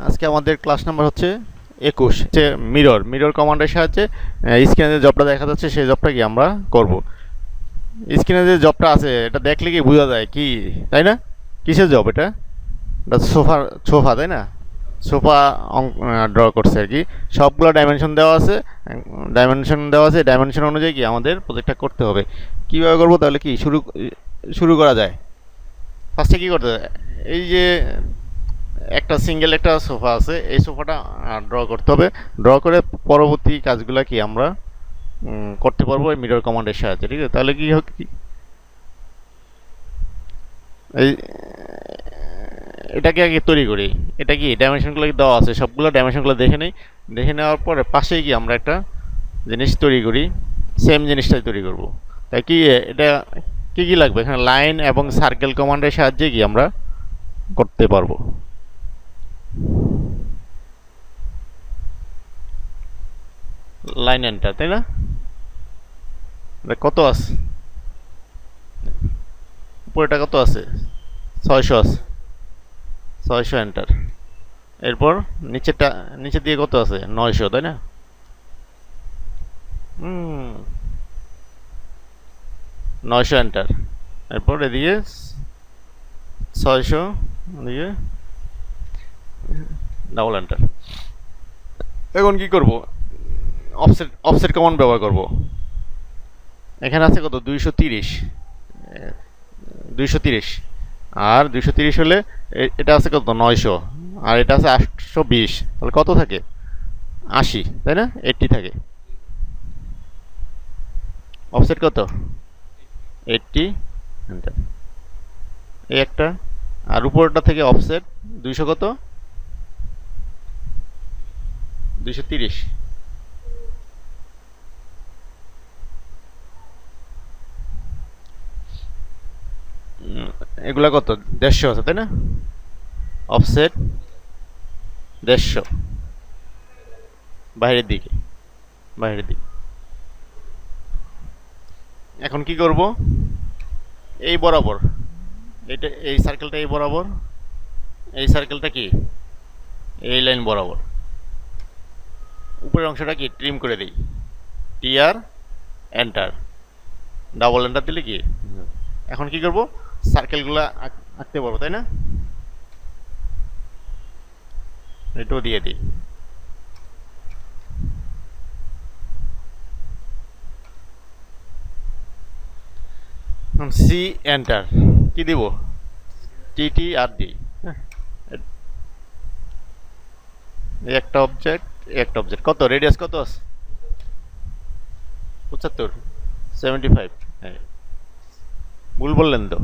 আজকে আমাদের class number হচ্ছে 21, যে মিরর কমান্ডের সাহায্যে স্ক্রিনে যে জবটা দেখা যাচ্ছে সেই জবটা কি আমরা করব। স্ক্রিনে যে জবটা আছে এটা দেখলে কি বোঝা যায় কি, তাই না? কিসের জব এটা? এটা সোফা তাই না? সোফা ড্র করছে আর কি। সবগুলো ডাইমেনশন দেওয়া আছে, ডাইমেনশন অনুযায়ী কি আমাদের প্রজেক্টটা করতে হবে। কীভাবে করবো তাহলে কি শুরু শুরু করা যায়? ফার্স্টে কী করতে হবে, এই যে একটা সোফা আছে, এই সোফাটা ড্র করতে হবে। ড্র করে পরবর্তী কাজগুলো কি আমরা করতে পারবো এই মিরর কমান্ডের সাহায্যে। ঠিক আছে, তাহলে কি এই এটাকে আগে তৈরি করি। এটা কি ডাইমেনশনগুলো দেওয়া আছে, সবগুলো ডাইমেনশনগুলো দেখে নেই। দেখে নেওয়ার পরে পাশেই কি আমরা একটা জিনিস তৈরি করি, সেম জিনিসটাই তৈরি করব। তাই কি এটা কি কি লাগবে, এখানে লাইন এবং সার্কেল কমান্ডের সাহায্যে কি আমরা করতে পারবো। লাইন এন্টার, তাই না? কত আছে উপরেটা, কত আছে? 600 আছে, 600 এন্টার। এরপর নিচের দিকে কত আছে? 900, তাই না? 900 এন্টার। এরপর এদিকে 600, এদিকে ডাবল এন্টার। এখন কি করব, অফসেট কমান্ড ব্যবহার করব। এখানে আছে কত? 230, 230। আর 230 হলে এটা আছে কত? 900। আর এটা আছে 820, তাহলে কত থাকে? 80, তাই না? 80 থাকে। অফসেট কত? 80 এন্টার। এই একটা। আর উপরটা থেকে অফসেট 200, কত? 230। এগুলা কত? 150 আছে, তাই না? অফসেট 150 বাইরের দিকে। এখন কি করব, এই বরাবর, এই সার্কেলটা এই বরাবর, এই সার্কেলটা কি এই লাইন বরাবর। উপরের অংশটা কি ট্রিম করে দিই। টিআর এন্টার, ডাবল এন্টার দিলে কি এখন কি করব, সার্কেলগুলো আঁকতে পারবো, তাই না? এটাও দিয়ে দিই। সি এন্টার, কি দিব? টিটি আর দিই। একটা অবজেক্ট কত? রেডিয়াস কত আছে? 75, 75। হ্যাঁ, ভুল বললেন তো।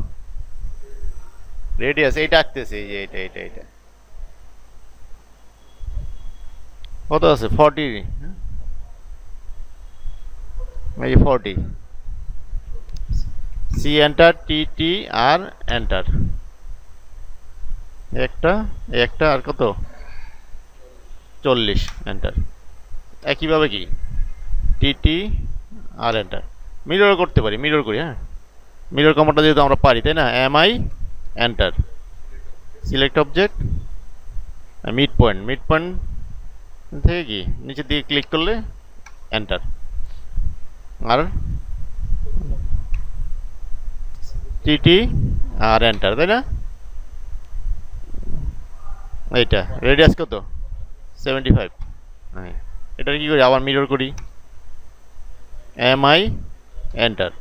রেডিয়াস এইটা আঁকতেছে, এই যে এটা কত আছে? 40। এই 40। C enter, T R enter. একটা আর কত? 40 এন্টার। একইভাবে কি টি আর এন্টার। মিরর করতে পারি, মিরর করি। হ্যাঁ, মিরর কমান্ডটা যেহেতু আমরা পারি, তাই না? MI enter, select object, mid point থেকে কি নিচের দিকে ক্লিক করলে এন্টার। আর টি আর এন্টার, তাই না? এইটা রেডিয়াস কত? 75। হ্যাঁ, এটা কি করি, আবার মিরর করি। এমআই এন্টার,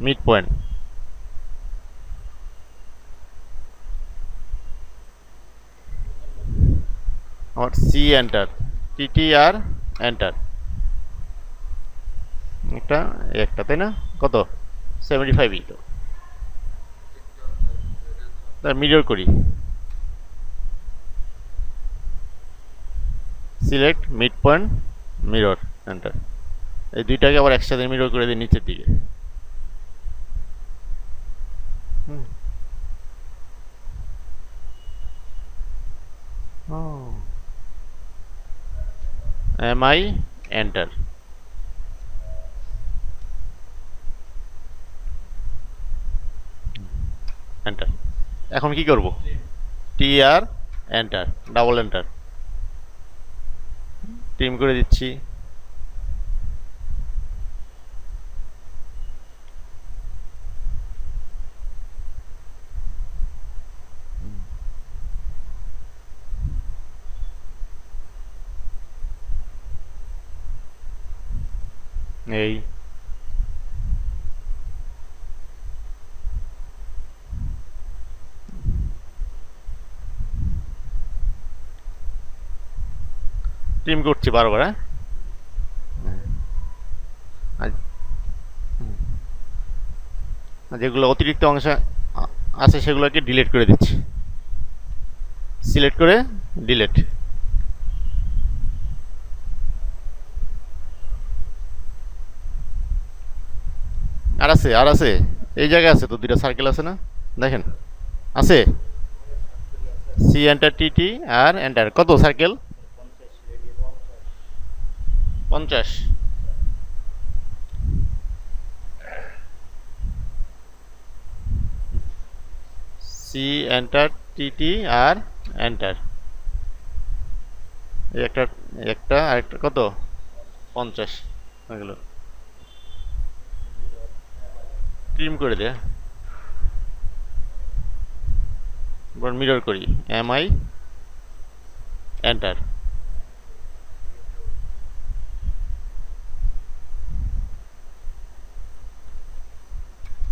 মিড পয়েন্ট, আবার C enter, T R enter. একটা, তাই না? কত? 75ই তো। মিরর করি, select mid point, mirror enter. এই দুইটাকে আবার একসাথে মিরর করে দিই নিচের দিকে। MI enter, enter. এখন কি করব? টি R enter, double enter, trim করে দিচ্ছি। এই ট্রিম করছি বারবার। হ্যাঁ, যেগুলো অতিরিক্ত অংশ আছে সেগুলোকে ডিলিট করে দিচ্ছি, সিলেক্ট করে ডিলিট। আর আছে, এই জায়গায় আছে তো, দুইটা সার্কেল আছে না, দেখেন আছে। সি এন্টার, টি টি আর এন্টার। কত সার্কেল? 50। সি এন্টার, টি টি আর এন্টার। এই একটা, একটা আর একটা, কত? 50 হয়ে গেল। ট্রিম করে দে। এবার মিরর করি, M I enter,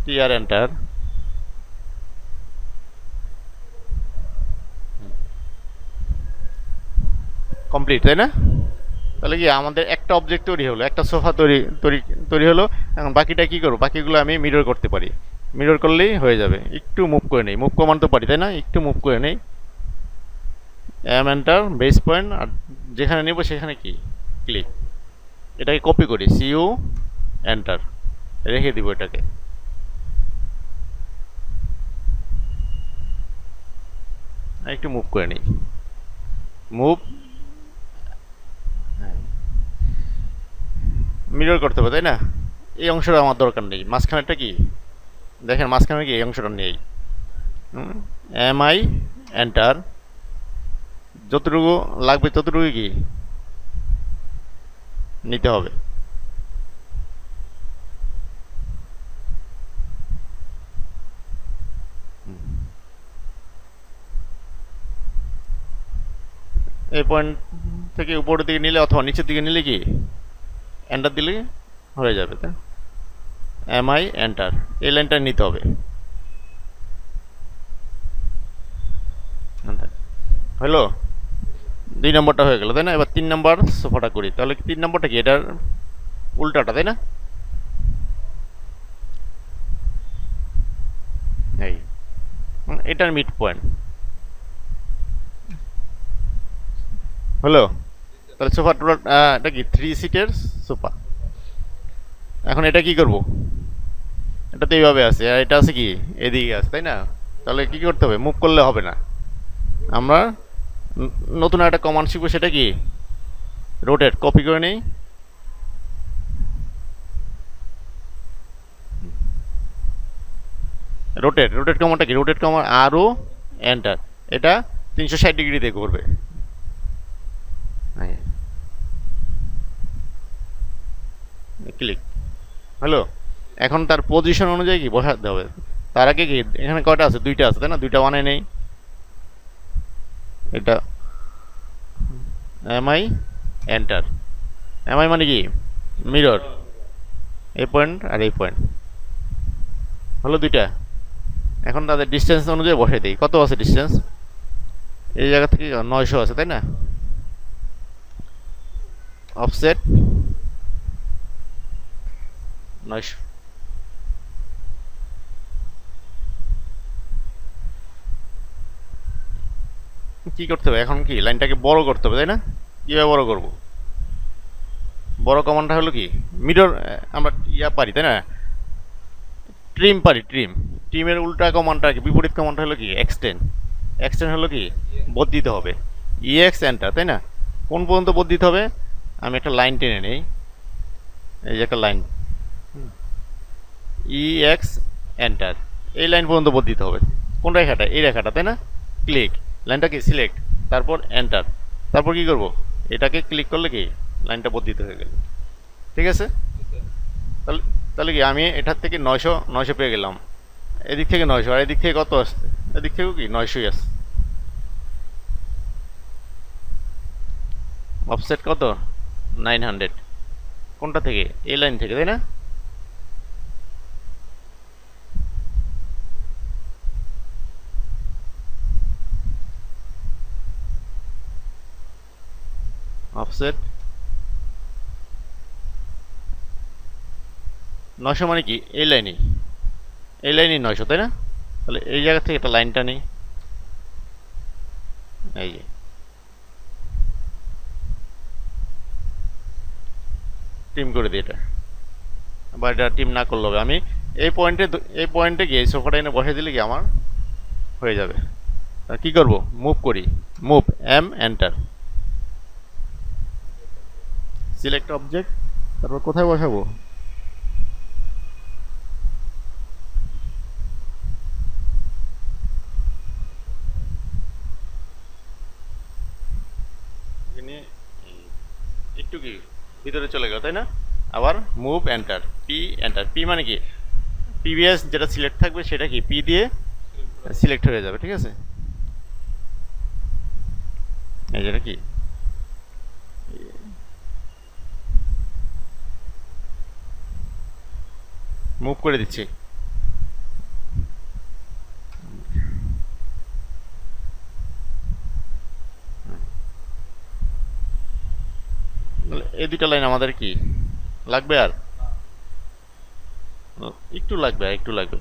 T R enter. Complete, তাই না? তাহলে কি আমাদের একটা অবজেক্ট তৈরি হলো, একটা সোফা তৈরি তৈরি তৈরি হলো। এখন বাকিটা কি করবো? বাকিগুলো আমি মিরর করতে পারি। মিরর করলেই হয়ে যাবে। একটু মুভ করে নেই, মুভ কমান্ড তো পারি, তাই না? একটু মুভ করে নেই, এম এন্টার, বেস পয়েন্ট, আর যেখানে নেব সেখানে কি ক্লিক। এটাকে কপি করি, সিইউ এন্টার, রেখে দিব এটাকে। একটু মুভ করে নিই, মুভ। মিরর করতে হবে, তাই না? এই অংশটা আমার দরকার নেই, মাঝখানেরটা কি দেখেন, মাঝখানে কি এই অংশটা নেই। এম আই এন্টার, যতটুকু লাগবে ততটুকু কি নিতে হবে। এই পয়েন্ট থেকে উপরের দিকে নিলে অথবা নিচের দিকে নিলে কি এন্টার দিলে হয়ে যাবে, তাই? এম আই এন্টার, এই লাইনটা নিতে হবে। হলো, 2 নম্বরটা হয়ে গেল, তাই না? এবার 3 নম্বর সোফাটা করি। তাহলে 3 নম্বরটা কি? এটার উল্টাটা, তাই না? এই এটার মিড পয়েন্ট হলো। তাহলে সোফা টোটাল এটা কি 3 সিটের সোফা। এখন এটা কি করব? এটা তো এইভাবে আছে, আর এটা আছে কি এদিকে আছে, তাই না? তাহলে কি করতে হবে? মুভ করলে হবে না। আমরা নতুন একটা কমান্ড শিখবো, সেটা কি? রোটেট। কপি করে নেই, রোটেট। রোটেট কমান্ডটা কি? রোটেট কমান্ড আর ও এন্টার, এটা 360 ডিগ্রিতে করবে। ক্লিক হলো। এখন তার পজিশন অনুযায়ী কি বসাতে হবে। তার আগে কি এখানে কয়টা আছে? 2টা আছে, তাই না? 2টা বানাই নেই। এটা M I enter, M I মানে কি? মিরর। এই পয়েন্ট আর এই পয়েন্ট হলো 2টা। এখন তাদের ডিস্টেন্স অনুযায়ী বসাই দিই। কত আছে ডিস্টেন্স? এই জায়গা থেকে 900 আছে, তাই না? অফসেট 900। কি করতে হবে এখন? কি লাইনটাকে বড় করতে হবে, তাই না? কিভাবে বড় করব? বড় কমান্ডটা হলো কি? মিরর আমরা পারি, তাই না? ট্রিম পারি, ট্রিম। ট্রিমের উল্টা কমান্ডটা কি? বিপরীত কমান্ডটা হলো কি? এক্সটেন্ড। এক্সটেন্ড হলো কি? বদলিতে হবে, ইএক্স এন্টার, তাই না? কোন পর্যন্ত বদলিতে হবে? আমি একটা লাইন টেনে নেই, এই যে একটা লাইন, ইএক্স এন্টার, এই লাইন পর্যন্ত বদলিতে হবে। কোন রেখাটা? এই রেখাটা, তাই না? ক্লিক, লাইনটাকে সিলেক্ট, তারপর এন্টার। তারপর কি করব? এটাকে ক্লিক করলে কি লাইনটা বর্ধিত হয়ে গেল। ঠিক আছে? তাহলে তাহলে কি আমি এটার থেকে 900 পেয়ে গেলাম, এদিক থেকে 900, আর এদিক থেকে কত আসছে? এদিক থেকেও কি 900ই আসছে। অফসেট কত? 900। কোনটা থেকে? এই লাইন থেকে, তাই না? অফসেট 900 মানে কি এই লাইনই, এই লাইনই 900, তাই না? তাহলে এই জায়গা থেকে একটা লাইনটা নিই, এই যে টিম করে দিই এটা, বা এটা টিম না করলে হবে। আমি এই পয়েন্টে গিয়ে সোফাটা এনে বসে দিলে কি আমার হয়ে যাবে। কি করব? মুভ করি, move, M enter, select object, তারপর কোথায় বসাবো? এখানে একটু কি ভিতরে চলে গেল, তাই না? আবার move enter, P enter. P মানে কি প্রিভিয়াস যেটা সিলেক্ট থাকবে সেটা কি পি দিয়ে সিলেক্ট হয়ে যাবে। ঠিক আছে? এই যেটা কি মুভ করে দিচ্ছি। এই দুইটা লাইন আমাদের কি লাগবে? আর একটু লাগবে, আর একটু লাগবে।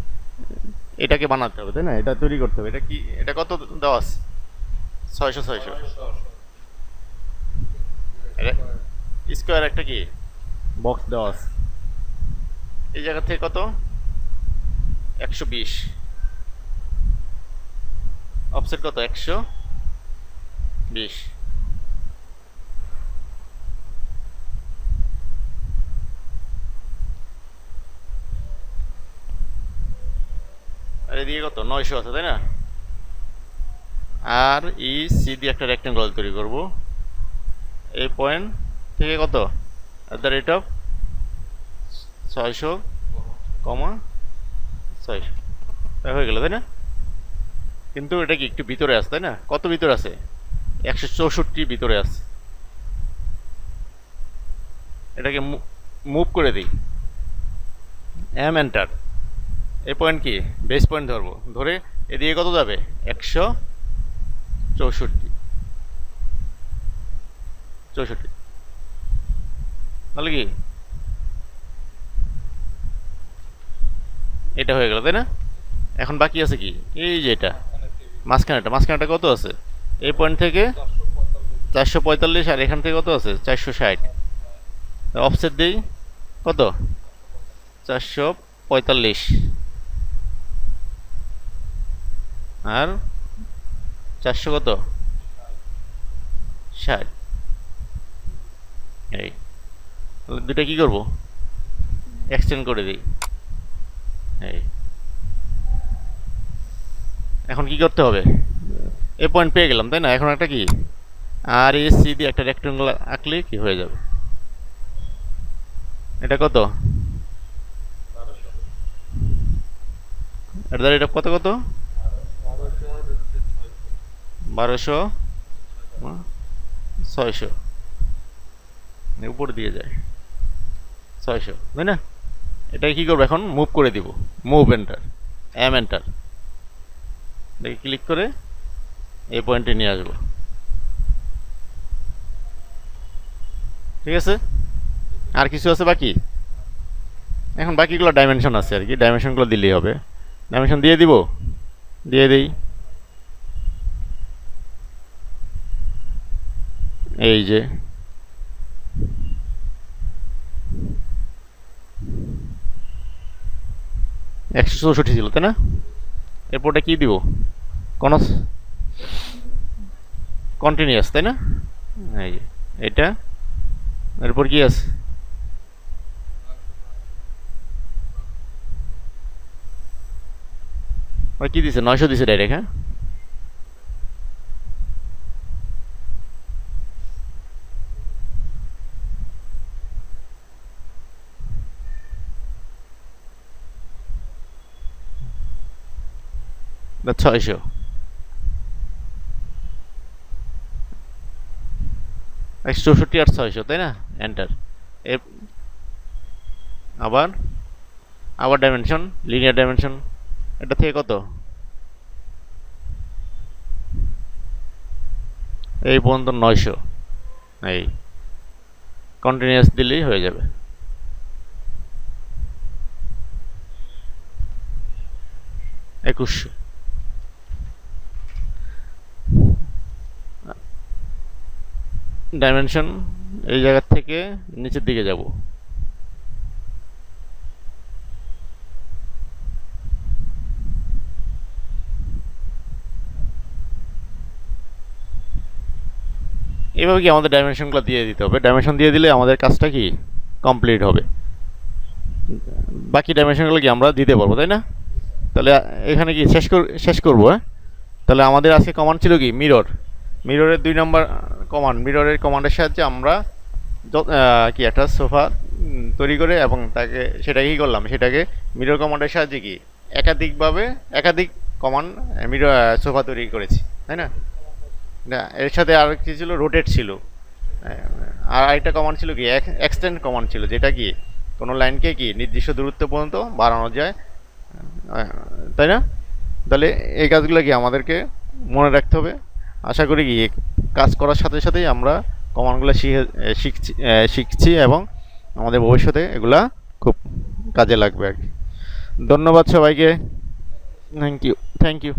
এটাকে বানাতে হবে, তাই না? এটা তৈরি করতে হবে। এটা কি, এটা কত দেওয়া আছে? 600 স্কোয়ার একটা কি বক্স দেওয়া আছে। এই জায়গা থেকে কত? 120। অফসেট কত? 120। আর এদিকে কত? 900 আছে, তাই না? আর ই সি দিয়ে একটা রেক্টেঙ্গল তৈরি করব। এই পয়েন্ট থেকে কত? এট দ্য রেট অফ 600, 600 হয়ে গেল, তাই না? কিন্তু এটা কি একটু ভিতরে আছে, তাই না? কত ভিতরে আছে? 164 ভিতরে আছে। এটাকে মুভ করে দিই, এম এন্টার। এই পয়েন্ট কি বেস পয়েন্ট ধরবো, ধরে এদিকে কত যাবে? 164। তাহলে কি এটা হয়ে গেল, তাই না? এখন বাকি আছে কি? এই যে এটা মাঝখানেটা কত আছে? এই পয়েন্ট থেকে 445, আর এখান থেকে কত আছে? 460। অফসেট দিই কত? 445, আর 400 কত? 60। এই তাহলে দুটা কি করব? এক্সটেন্ড করে দিই। এই এখন কি করতে হবে? এই পয়েন্ট পেয়ে গেলাম, তাই না? এখন একটা কি আর এ সি দিয়ে একটা রেক্টেঙ্গল আঁকলে কি হয়ে যাবে? এটা কত? এটা কত কত? 1200, 600, উপর দিয়ে যায় 600, তাই না? এটাকে কি করবো এখন? মুভ করে দিব, মুভ এন্টার, এম এন্টার। এটাকে ক্লিক করে এই পয়েন্টে নিয়ে আসবো। ঠিক আছে? আর কিছু আছে বাকি? এখন বাকিগুলো ডাইমেনশন আছে আর কি, ডাইমেনশনগুলো দিলেই হবে। ডাইমেনশন দিয়ে দিব, দিয়ে দিই। এই যে 164 ছিল, তাই না? এরপরটা কি দিব? কোন কন্টিনিউয়াস, তাই না? এই যে এটা, এরপর কি আছে? ওই কি দিছে 900 দিছে ডাইরেক্ট, হ্যাঁ না 600, 164 আর 600 তাই না, এন্টার। আবার আবার ডাইমেনশন, লিনিয়ার ডাইমেনশন, এটা থেকে কত, এই পর্যন্ত 900, এই কন্টিনিউয়াস দিলেই হয়ে যাবে। 2100, ডাইমেনশন এই জায়গা থেকে নিচের দিকে যাব, এভাবে কি আমাদের ডাইমেনশনগুলো দিয়ে দিতে হবে, ডাইমেনশন দিয়ে দিলে আমাদের কাজটা কি কমপ্লিট হবে, বাকি ডাইমেনশনগুলো কি আমরা দিতে পারবো তাই না। তাহলে এখানে কি শেষ করবো, হ্যাঁ। তাহলে আমাদের আজকে কমান্ড ছিল কি মিরর, মিররের 2 নম্বর কমান্ড, মিররের কমান্ডের সাহায্যে আমরা কি একটা সোফা তৈরি করে এবং তাকে সেটাকে কী করলাম, সেটাকে মিরর কমান্ডের সাহায্যে কি একাধিকভাবে একাধিক কমান্ড মিরর সোফা তৈরি করেছি তাই না। না এর সাথে আর কি ছিল, রোটেট ছিল, আর আরেকটা কমান্ড ছিল কি এক্সটেন্ড কমান্ড ছিল, যেটা কি কোনো লাইনকে কি নির্দিষ্ট দূরত্ব পর্যন্ত বাড়ানো যায়, তাই না। তাহলে এই কাজগুলো কি আমাদেরকে মনে রাখতে হবে। আশা করি কি কাজ করার সাথে সাথেই আমরা কমান্ডগুলো শিখছি এবং আমাদের ভবিষ্যতে এগুলা খুব কাজে লাগবে আর কি। ধন্যবাদ সবাইকে, থ্যাংক ইউ।